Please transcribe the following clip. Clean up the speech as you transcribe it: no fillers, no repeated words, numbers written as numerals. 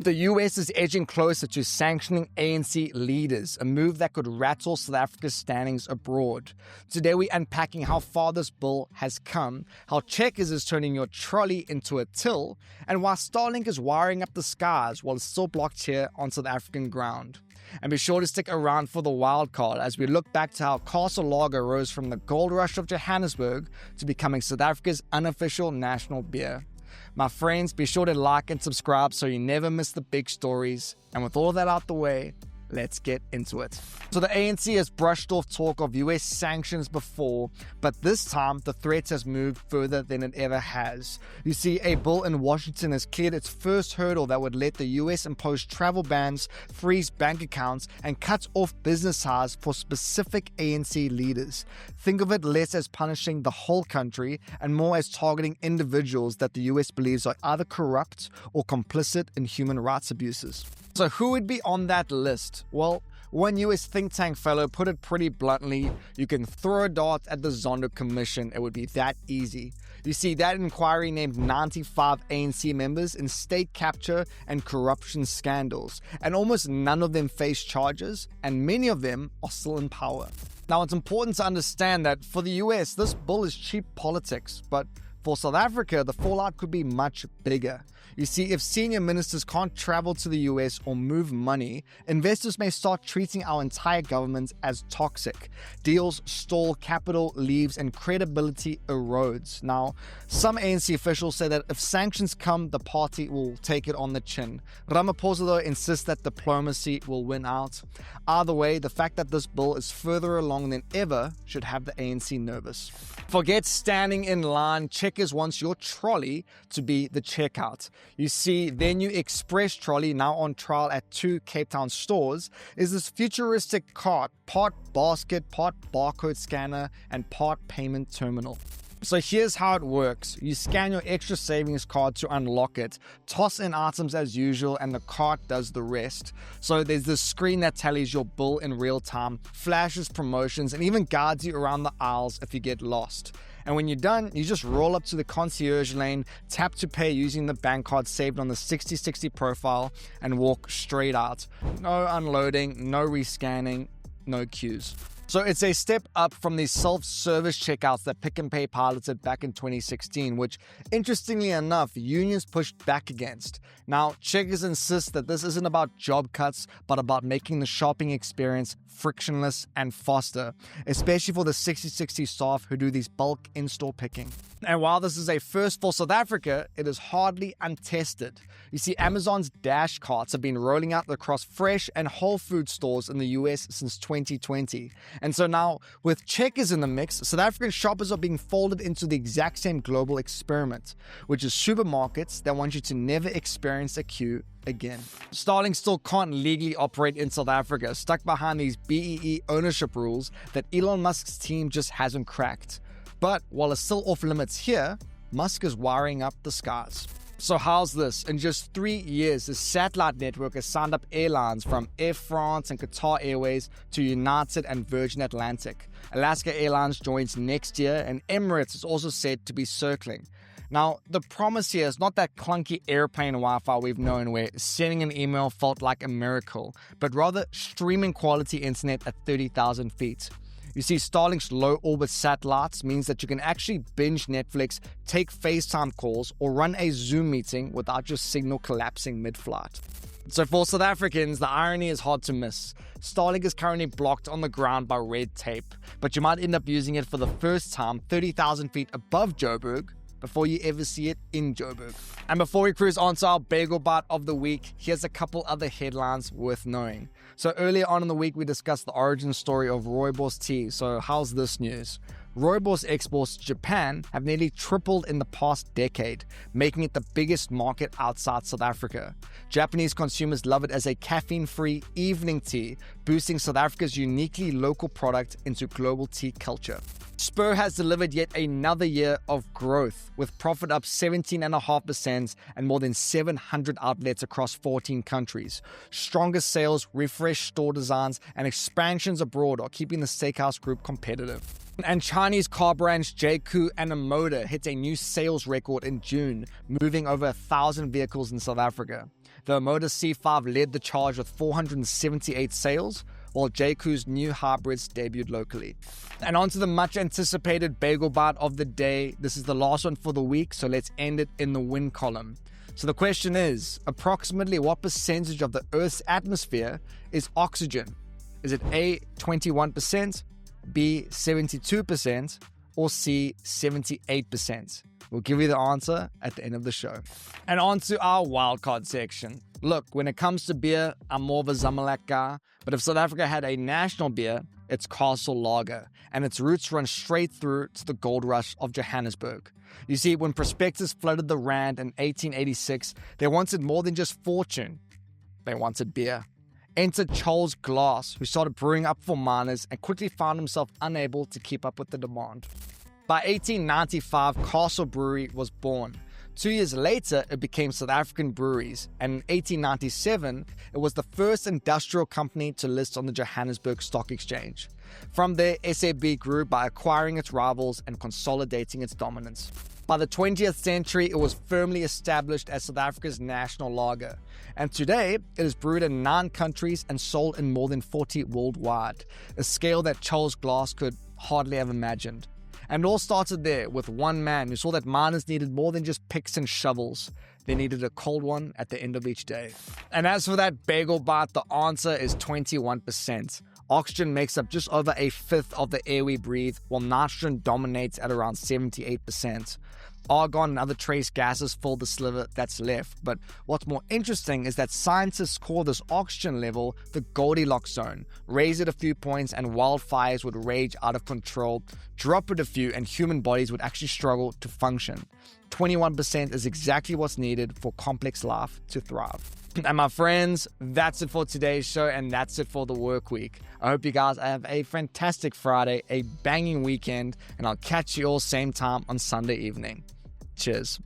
The US is edging closer to sanctioning ANC leaders, a move that could rattle South Africa's standings abroad. Today we're unpacking how far this bill has come, how Checkers is turning your trolley into a till, and why Starlink is wiring up the skies while it's still blocked here on South African ground. And be sure to stick around for the Wildcard as we look back to how Castle Lager rose from the gold rush of Johannesburg to becoming South Africa's unofficial national beer. My friends, be sure to like and subscribe so you never miss the big stories. And with all that out the way, let's get into it. So the ANC has brushed off talk of US sanctions before, but this time the threat has moved further than it ever has. You see, a bill in Washington has cleared its first hurdle that would let the US impose travel bans, freeze bank accounts, and cut off business ties for specific ANC leaders. Think of it less as punishing the whole country and more as targeting individuals that the US believes are either corrupt or complicit in human rights abuses. So who would be on that list? Well, one US think tank fellow put it pretty bluntly: you can throw a dart at the Zondo Commission, it would be that easy. You see, that inquiry named 95 ANC members in state capture and corruption scandals, and almost none of them face charges, and many of them are still in power. Now, it's important to understand that for the US, this bill is cheap politics, but for South Africa, the fallout could be much bigger. You see, if senior ministers can't travel to the US or move money, investors may start treating our entire government as toxic. Deals stall, capital leaves, and credibility erodes. Now, some ANC officials say that if sanctions come, the party will take it on the chin. Ramaphosa, though, insists that diplomacy will win out. Either way, the fact that this bill is further along than ever should have the ANC nervous. Forget standing in line. Checkers wants your trolley to be the checkout. You see, their new express trolley, now on trial at 2 Cape Town stores, is this futuristic cart, part basket, part barcode scanner, and part payment terminal. So here's how it works. You scan your extra savings card to unlock it, toss in items as usual, and the cart does the rest. So there's this screen that tallies your bill in real time, flashes promotions, and even guides you around the aisles if you get lost. And when you're done, you just roll up to the concierge lane, tap to pay using the bank card saved on the 6060 profile, and walk straight out. No unloading, no rescanning, no queues. So it's a step up from these self-service checkouts that Pick n Pay piloted back in 2016, which, interestingly enough, unions pushed back against. Now, Checkers insist that this isn't about job cuts, but about making the shopping experience frictionless and faster, especially for the 6060 staff who do these bulk in-store picking. And while this is a first for South Africa, it is hardly untested. You see, Amazon's Dash carts have been rolling out across fresh and whole food stores in the US since 2020. And so now, with Checkers in the mix, South African shoppers are being folded into the exact same global experiment, which is supermarkets that want you to never experience a queue again. Starlink still can't legally operate in South Africa, stuck behind these BEE ownership rules that Elon Musk's team just hasn't cracked. But while it's still off limits here, Musk is wiring up the skies. So how's this? In just 3 years, the satellite network has signed up airlines from Air France and Qatar Airways to United and Virgin Atlantic. Alaska Airlines joins next year, and Emirates is also said to be circling. Now, the promise here is not that clunky airplane Wi-Fi we've known where sending an email felt like a miracle, but rather streaming quality internet at 30,000 feet. You see, Starlink's low-orbit satellites means that you can actually binge Netflix, take FaceTime calls, or run a Zoom meeting without your signal collapsing mid-flight. So for South Africans, the irony is hard to miss. Starlink is currently blocked on the ground by red tape, but you might end up using it for the first time 30,000 feet above Joburg, before you ever see it in Joburg. And before we cruise on to our Bagel Bite of the week, here's a couple other headlines worth knowing. So earlier on in the week, we discussed the origin story of Rooibos tea. So how's this news? Rooibos exports to Japan have nearly tripled in the past decade, making it the biggest market outside South Africa. Japanese consumers love it as a caffeine-free evening tea, boosting South Africa's uniquely local product into global tea culture. Spur has delivered yet another year of growth, with profit up 17.5% and more than 700 outlets across 14 countries. Stronger sales, refreshed store designs, and expansions abroad are keeping the steakhouse group competitive. And Chinese car brands JQ and Amoda hit a new sales record in June, moving over 1,000 vehicles in South Africa. The Motor C5 led the charge with 478 sales, while JQ's new hybrids debuted locally. And on to the much anticipated Bagel Bite of the day. This is the last one for the week, so let's end it in the win column. So the question is, approximately what percentage of the Earth's atmosphere is oxygen? Is it A, 21%, B, 72%, or C, 78%? We'll give you the answer at the end of the show. And on to our wildcard section. Look, when it comes to beer, I'm more of a Zamalek guy, but if South Africa had a national beer, it's Castle Lager, and its roots run straight through to the gold rush of Johannesburg. You see, when prospectors flooded the Rand in 1886, they wanted more than just fortune. They wanted beer. Enter Charles Glass, who started brewing up for miners and quickly found himself unable to keep up with the demand. By 1895, Castle Brewery was born. 2 years later, it became South African Breweries, and in 1897, it was the first industrial company to list on the Johannesburg Stock Exchange. From there, SAB grew by acquiring its rivals and consolidating its dominance. By the 20th century, it was firmly established as South Africa's national lager, and today, it is brewed in 9 countries and sold in more than 40 worldwide, a scale that Charles Glass could hardly have imagined. And it all started there with one man who saw that miners needed more than just picks and shovels. They needed a cold one at the end of each day. And as for that Bagel Bite, the answer is 21%. Oxygen makes up just over a fifth of the air we breathe, while nitrogen dominates at around 78%. Argon and other trace gases fill the sliver that's left. But what's more interesting is that scientists call this oxygen level the Goldilocks zone. Raise it a few points and wildfires would rage out of control. Drop it a few and human bodies would actually struggle to function. 21% is exactly what's needed for complex life to thrive. And my friends, that's it for today's show, and that's it for the work week. I hope you guys have a fantastic Friday, a banging weekend, and I'll catch you all same time on Sunday evening. Cheers.